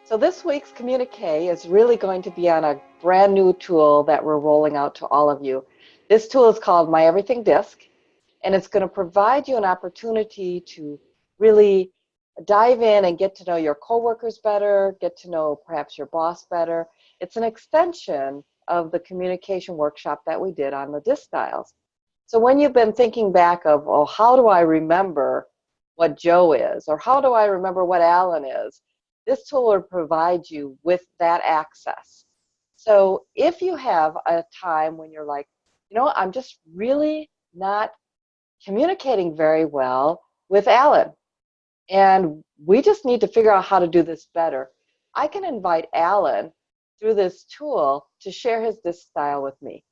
So this week's Communique is really going to be on a brand new tool that we're rolling out to all of you. This tool is called My Everything DiSC, and it's going to provide you an opportunity to really dive in and get to know your coworkers better, get to know perhaps your boss better. It's an extension of the communication workshop that we did on the DiSC styles. So when you've been thinking back of, oh, how do I remember what Joe is, or how do I remember what Alan is, this tool will provide you with that access. So if you have a time when you're like, I'm just really not communicating very well with Alan, and we just need to figure out how to do this better, I can invite Alan through this tool to share his DiSC style with me.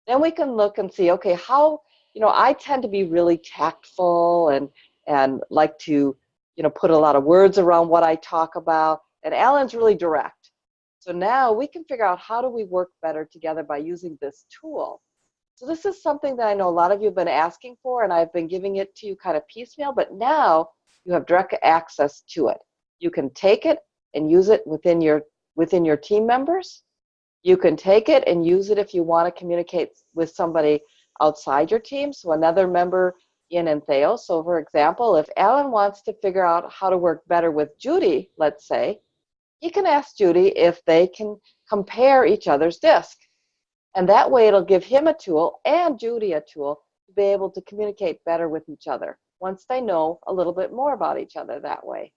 Then we can look and see, okay, how, I tend to be really tactful and like to, put a lot of words around what I talk about, and Alan's really direct. So now we can figure out how do we work better together by using this tool. So this is something that I know a lot of you have been asking for, and I've been giving it to you kind of piecemeal, but now you have direct access to it. You can take it and use it within your team members. You can take it and use it if you want to communicate with somebody outside your team, so another member in Entheos. So for example, if Alan wants to figure out how to work better with Judy, let's say, he can ask Judy if they can compare each other's DiSC. And that way it'll give him a tool and Judy a tool to be able to communicate better with each other once they know a little bit more about each other that way.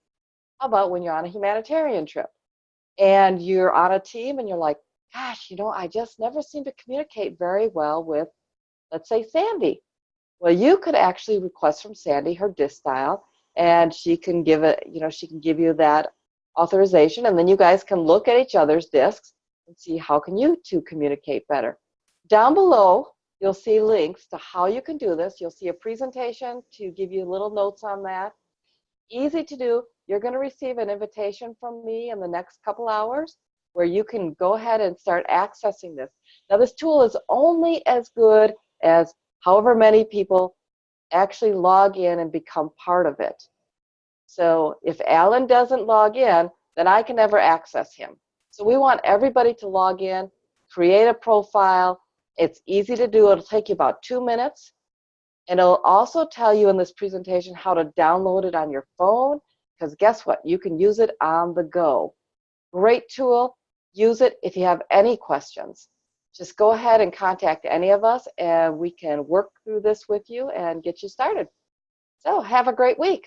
How about when you're on a humanitarian trip and you're on a team and you're like, gosh, I just never seem to communicate very well with, let's say, Sandy. Well, you could actually request from Sandy her DiSC style, and she can give it, she can give you that authorization, and then you guys can look at each other's DiSCs and see how can you two communicate better. Down below, you'll see links to how you can do this. You'll see a presentation to give you little notes on that. Easy to do. You're going to receive an invitation from me in the next couple hours where you can go ahead and start accessing this. Now, this tool is only as good as however many people actually log in and become part of it. So if Alan doesn't log in, then I can never access him. So we want everybody to log in, create a profile. It's easy to do. It'll take you about 2 minutes. And it'll also tell you in this presentation how to download it on your phone, because guess what? You can use it on the go. Great tool. Use it if you have any questions. Just go ahead and contact any of us, and we can work through this with you and get you started. So have a great week.